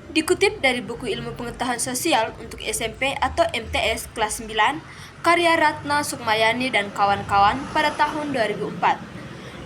Dikutip dari buku Ilmu Pengetahuan Sosial untuk SMP atau MTS kelas 9, karya Ratna Sukmayani dan kawan-kawan pada tahun 2004.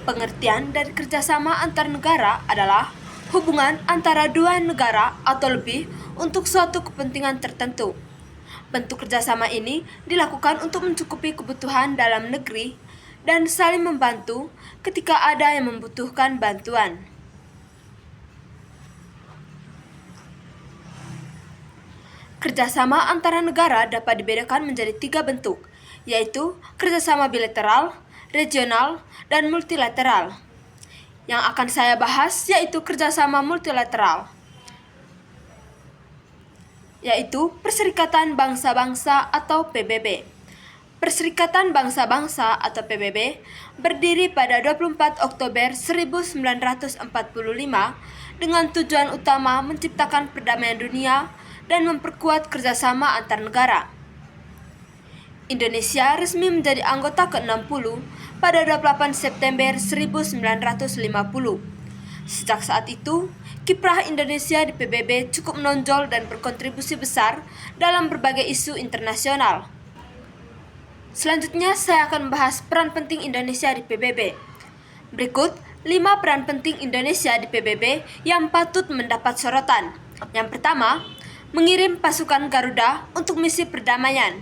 Pengertian dari kerjasama antar negara adalah hubungan antara dua negara atau lebih untuk suatu kepentingan tertentu. Bentuk kerjasama ini dilakukan untuk mencukupi kebutuhan dalam negeri dan saling membantu ketika ada yang membutuhkan bantuan. Kerjasama antara negara dapat dibedakan menjadi 3 bentuk, yaitu kerjasama bilateral, regional, dan multilateral. Yang akan saya bahas yaitu kerjasama multilateral, yaitu Perserikatan Bangsa-Bangsa atau PBB. Perserikatan Bangsa-Bangsa atau PBB berdiri pada 24 Oktober 1945 dengan tujuan utama menciptakan perdamaian dunia dan memperkuat kerjasama antar negara. Indonesia resmi menjadi anggota ke-60 pada 28 September 1950. Sejak saat itu, kiprah Indonesia di PBB cukup menonjol dan berkontribusi besar dalam berbagai isu internasional. Selanjutnya, saya akan membahas peran penting Indonesia di PBB. Berikut 5 peran penting Indonesia di PBB yang patut mendapat sorotan. Yang pertama, mengirim pasukan Garuda untuk misi perdamaian.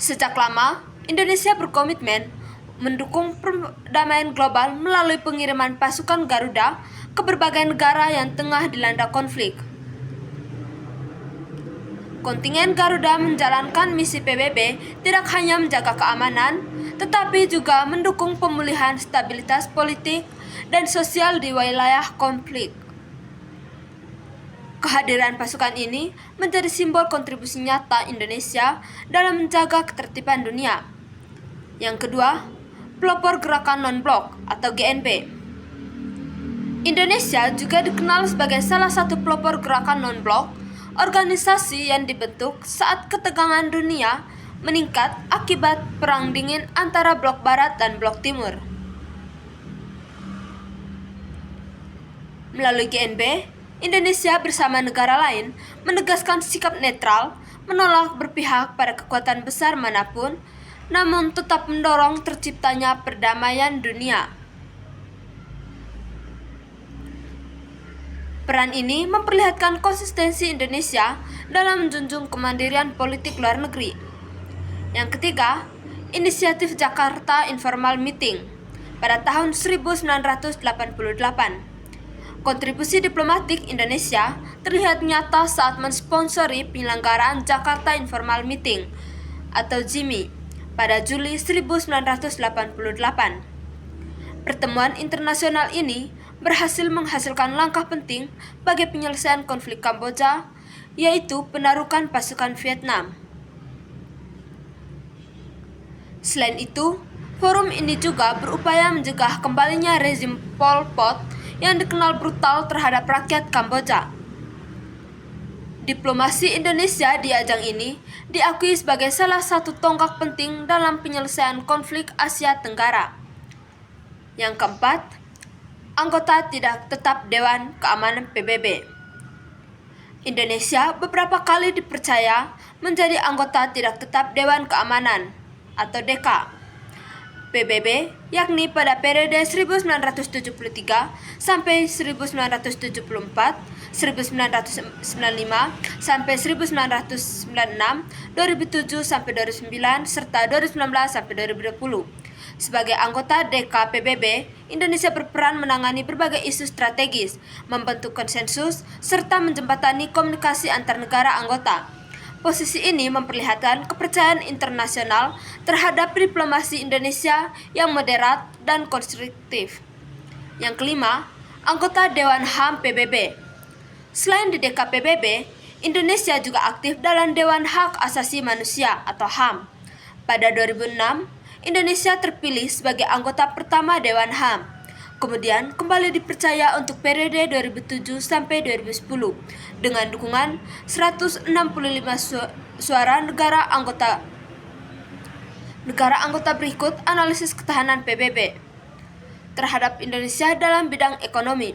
Sejak lama, Indonesia berkomitmen mendukung perdamaian global melalui pengiriman pasukan Garuda ke berbagai negara yang tengah dilanda konflik. Kontingen Garuda menjalankan misi PBB tidak hanya menjaga keamanan, tetapi juga mendukung pemulihan stabilitas politik dan sosial di wilayah konflik. Kehadiran pasukan ini menjadi simbol kontribusi nyata Indonesia dalam menjaga ketertiban dunia. Yang kedua, pelopor gerakan non-blok atau GNB. Indonesia juga dikenal sebagai salah satu pelopor gerakan non-blok, organisasi yang dibentuk saat ketegangan dunia meningkat akibat Perang Dingin antara Blok Barat dan Blok Timur. Melalui GNB, Indonesia bersama negara lain menegaskan sikap netral, menolak berpihak pada kekuatan besar manapun, namun tetap mendorong terciptanya perdamaian dunia. Peran ini memperlihatkan konsistensi Indonesia dalam menjunjung kemandirian politik luar negeri. Yang ketiga, inisiatif Jakarta Informal Meeting pada tahun 1988. Kontribusi diplomatik Indonesia terlihat nyata saat mensponsori penyelenggaraan Jakarta Informal Meeting atau JIMI pada Juli 1988. Pertemuan internasional ini berhasil menghasilkan langkah penting bagi penyelesaian konflik Kamboja, yaitu penarukan pasukan Vietnam. Selain itu, forum ini juga berupaya mencegah kembalinya rezim Pol Pot yang dikenal brutal terhadap rakyat Kamboja. Diplomasi Indonesia di ajang ini diakui sebagai salah satu tonggak penting dalam penyelesaian konflik Asia Tenggara. Yang keempat, anggota tidak tetap Dewan Keamanan PBB. Indonesia beberapa kali dipercaya menjadi anggota tidak tetap Dewan Keamanan atau DK PBB, yakni pada periode 1973 sampai 1974, 1995 sampai 1996, 2007 sampai 2009, serta 2019 sampai 2020. Sebagai anggota DK PBB, Indonesia berperan menangani berbagai isu strategis, membentuk konsensus, serta menjembatani komunikasi antar negara anggota. Posisi ini memperlihatkan kepercayaan internasional terhadap diplomasi Indonesia yang moderat dan konstruktif. Yang kelima, anggota Dewan HAM PBB. Selain di DK PBB, Indonesia juga aktif dalam Dewan Hak Asasi Manusia atau HAM. Pada 2006, Indonesia terpilih sebagai anggota pertama Dewan HAM. Kemudian kembali dipercaya untuk periode 2007 sampai 2010 dengan dukungan 165 suara negara anggota. Negara anggota berikut analisis ketahanan PBB terhadap Indonesia dalam bidang ekonomi.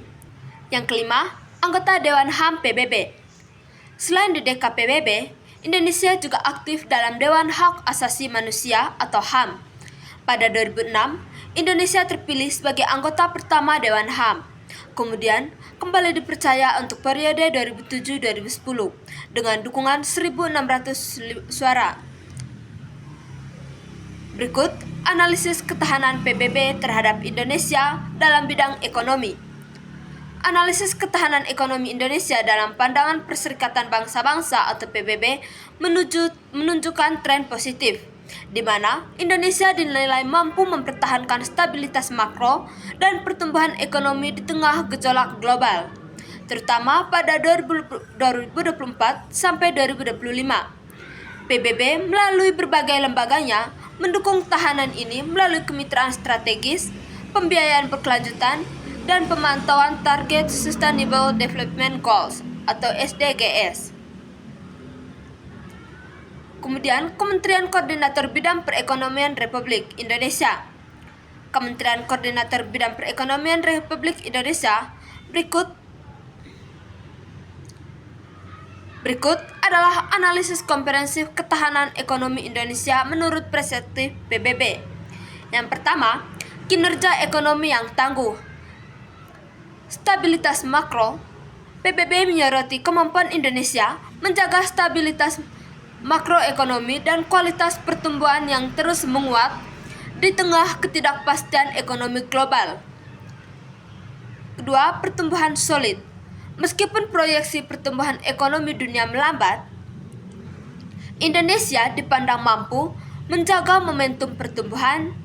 Yang kelima, anggota Dewan HAM PBB. Selain di DKPBB, Indonesia juga aktif dalam Dewan Hak Asasi Manusia atau HAM. Pada 2006, Indonesia terpilih sebagai anggota pertama Dewan HAM. Kemudian, kembali dipercaya untuk periode 2007-2010 dengan dukungan 1.600 suara. Berikut analisis ketahanan PBB terhadap Indonesia dalam bidang ekonomi. Analisis ketahanan ekonomi Indonesia dalam pandangan Perserikatan Bangsa-Bangsa atau PBB menunjukkan tren positif, di mana Indonesia dinilai mampu mempertahankan stabilitas makro dan pertumbuhan ekonomi di tengah gejolak global, terutama pada 2024 sampai 2025. PBB melalui berbagai lembaganya mendukung tahanan ini melalui kemitraan strategis, pembiayaan berkelanjutan, dan pemantauan Target Sustainable Development Goals atau SDGs. Kemudian, Kementerian Koordinator Bidang Perekonomian Republik Indonesia. Kementerian Koordinator Bidang Perekonomian Republik Indonesia Berikut adalah analisis komprehensif ketahanan ekonomi Indonesia menurut perspektif PBB. Yang pertama, kinerja ekonomi yang tangguh. Stabilitas makro, PBB menyoroti kemampuan Indonesia menjaga stabilitas makroekonomi dan kualitas pertumbuhan yang terus menguat di tengah ketidakpastian ekonomi global. Kedua, pertumbuhan solid. Meskipun proyeksi pertumbuhan ekonomi dunia melambat, Indonesia dipandang mampu menjaga momentum pertumbuhan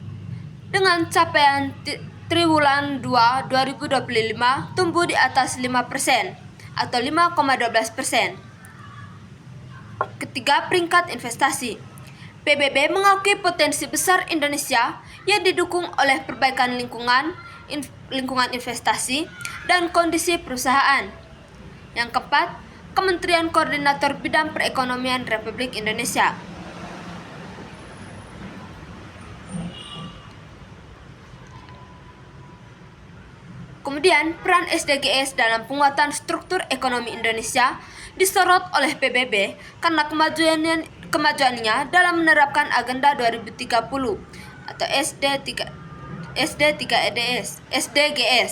dengan capaian triwulan 2 2025 tumbuh di atas 5% atau 5,12%. Ketiga, peringkat investasi. PBB mengakui potensi besar Indonesia yang didukung oleh perbaikan lingkungan investasi, dan kondisi perusahaan. Yang keempat, Kementerian Koordinator Bidang Perekonomian Republik Indonesia. Kemudian, peran SDGs dalam penguatan struktur ekonomi Indonesia disorot oleh PBB karena kemajuannya dalam menerapkan Agenda 2030 atau SDGs.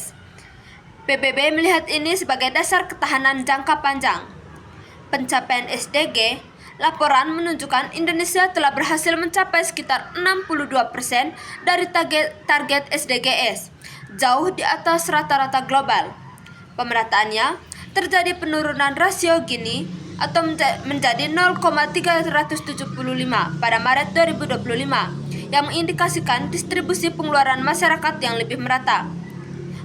PBB melihat ini sebagai dasar ketahanan jangka panjang. Pencapaian SDG, laporan menunjukkan Indonesia telah berhasil mencapai sekitar 62% dari target SDGs, jauh di atas rata-rata global. Pemerataannya terjadi penurunan rasio Gini atau menjadi 0,375 pada Maret 2025 yang mengindikasikan distribusi pengeluaran masyarakat yang lebih merata.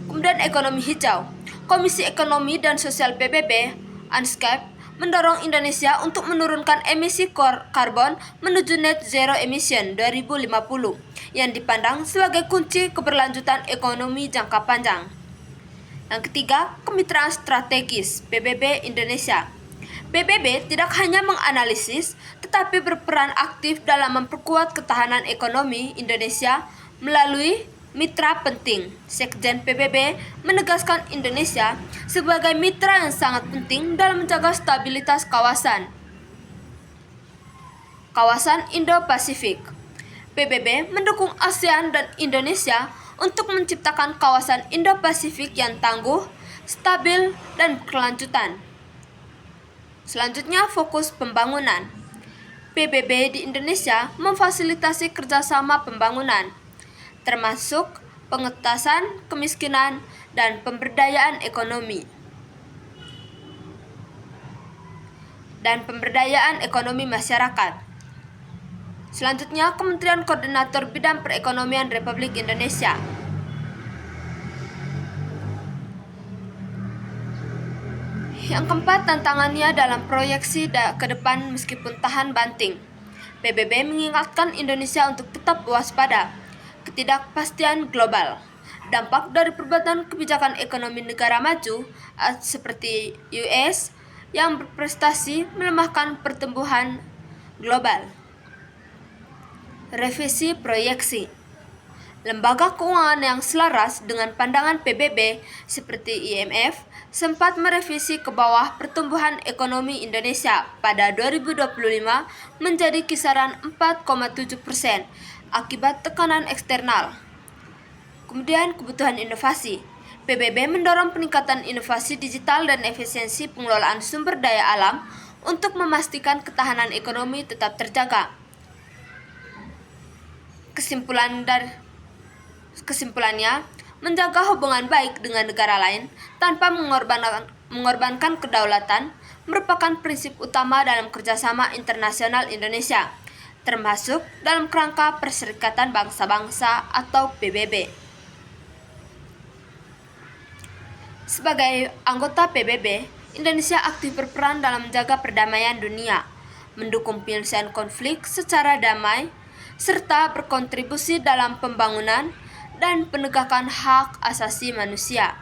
Kemudian ekonomi hijau. Komisi Ekonomi dan Sosial PBB, ANSCAP, mendorong Indonesia untuk menurunkan emisi karbon menuju net zero emission 2050 yang dipandang sebagai kunci keberlanjutan ekonomi jangka panjang. Yang ketiga, kemitraan strategis PBB Indonesia. PBB tidak hanya menganalisis, tetapi berperan aktif dalam memperkuat ketahanan ekonomi Indonesia melalui mitra penting. Sekjen PBB menegaskan Indonesia sebagai mitra yang sangat penting dalam menjaga stabilitas kawasan Indo-Pasifik. PBB mendukung ASEAN dan Indonesia untuk menciptakan kawasan Indo-Pasifik yang tangguh, stabil, dan berkelanjutan. Selanjutnya, fokus pembangunan. PBB di Indonesia memfasilitasi kerjasama pembangunan, termasuk pengentasan kemiskinan dan pemberdayaan ekonomi masyarakat. Selanjutnya, Kementerian Koordinator Bidang Perekonomian Republik Indonesia. Yang keempat, tantangannya dalam proyeksi ke depan meskipun tahan banting. PBB mengingatkan Indonesia untuk tetap waspada. Ketidakpastian global. Dampak dari perbuatan kebijakan ekonomi negara maju seperti US yang berprestasi melemahkan pertumbuhan global. Revisi proyeksi. Lembaga keuangan yang selaras dengan pandangan PBB seperti IMF sempat merevisi ke bawah pertumbuhan ekonomi Indonesia pada 2025 menjadi kisaran 4,7% akibat tekanan eksternal. Kemudian kebutuhan inovasi. PBB mendorong peningkatan inovasi digital dan efisiensi pengelolaan sumber daya alam untuk memastikan ketahanan ekonomi tetap terjaga. Kesimpulannya, menjaga hubungan baik dengan negara lain tanpa mengorbankan kedaulatan merupakan prinsip utama dalam kerjasama internasional Indonesia, termasuk dalam kerangka Perserikatan Bangsa-Bangsa atau PBB. Sebagai anggota PBB, Indonesia aktif berperan dalam menjaga perdamaian dunia, mendukung penyelesaian konflik secara damai, serta berkontribusi dalam pembangunan dan penegakan hak asasi manusia.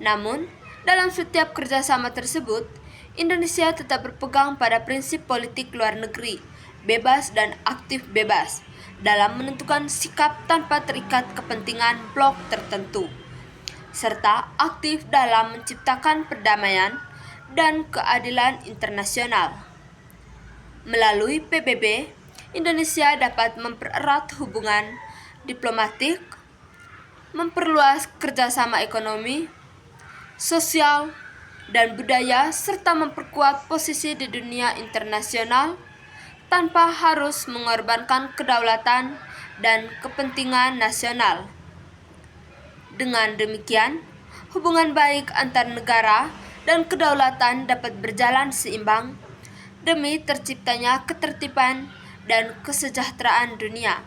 Namun, dalam setiap kerjasama tersebut, Indonesia tetap berpegang pada prinsip politik luar negeri, bebas dan aktif bebas, dalam menentukan sikap tanpa terikat kepentingan blok tertentu, serta aktif dalam menciptakan perdamaian dan keadilan internasional. Melalui PBB, Indonesia dapat mempererat hubungan diplomatik, memperluas kerjasama ekonomi, sosial, dan budaya, serta memperkuat posisi di dunia internasional tanpa harus mengorbankan kedaulatan dan kepentingan nasional. Dengan demikian, hubungan baik antar negara dan kedaulatan dapat berjalan seimbang demi terciptanya ketertiban dan kesejahteraan dunia.